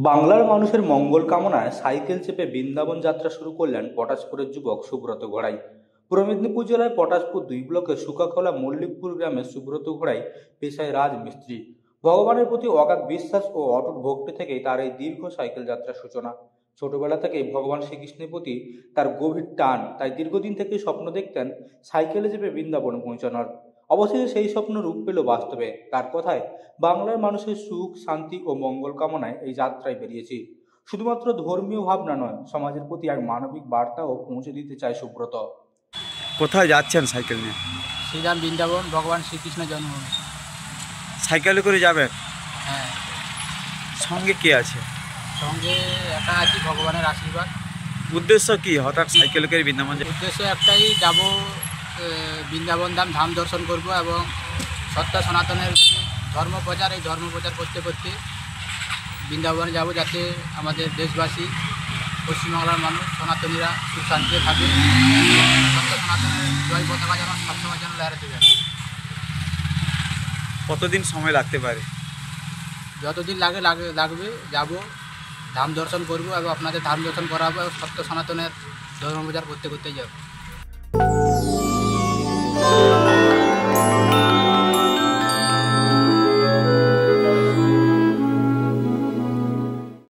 বাংলার মানুষের মঙ্গল কামনায় সাইকেল চেপে বৃন্দাবন যাত্রা শুরু করলেন পটাশপুরের যুবক সুব্রত ঘোড়াই। পূর্ব মেদিনীপুর জেলায় পটাশপুর 2 ব্লকের সুকাখোলা মল্লিকপুর গ্রামের সুব্রত ঘোড়াই পেশায় রাজমিস্ত্রি। ভগবানের প্রতি অগাধ বিশ্বাস ও অটুট ভক্তি থেকেই তার এই দীর্ঘ সাইকেল যাত্রার সূচনা। ছোটবেলা থেকেই ভগবান শ্রীকৃষ্ণের প্রতি তার গভীর টান, তাই দীর্ঘদিন থেকেই স্বপ্ন দেখতেন সাইকেলে চেপে বৃন্দাবনে পৌঁছানোর। অবশেষে সেই স্বপ্ন রূপ পেল বাস্তবে। তার কথায়, বাংলার মানুষের সুখ, শান্তি ও মঙ্গল কামনায় এই যাত্রায় বেরিয়েছি। শুধুমাত্র ধর্মীয় ভাবনা নয়, সমাজের প্রতি এক মানবিক বার্তাও পৌঁছে দিতে চায় সুব্রত। কোথায় যাচ্ছেন সাইকেল নিয়ে? শ্রীরাম বৃন্দাবন, ভগবান শ্রীকৃষ্ণের জন্মভূমি। সাইকেলে করে যাবেন? হ্যাঁ, সঙ্গে কে আছে? সঙ্গে একা আছি, ভগবানের আশীর্বাদ। উদ্দেশ্য কি হঠাৎ সাইকেলে করে বৃন্দাবন উদ্দেশ্য একটাই, যাব বৃন্দাবন ধাম দর্শন করব এবং সত্য সনাতনের ধর্ম প্রচার, এই ধর্ম প্রচার করতে করতে বৃন্দাবনে যাব, যাতে আমাদের দেশবাসী, পশ্চিমবাংলার মানুষ, সনাতনীরা সুখ শান্তিতে থাকে। সত্য সনাতনের জয় পতাকা যেন সবসময় যেন লহরাতে যায়। কতদিন সময় লাগতে পারে? যতদিন লাগবে, যাব, ধাম দর্শন করব এবং আপনাদের ধাম দর্শন করাবো এবং সত্য সনাতনের ধর্ম প্রচার করতে করতেই যাব।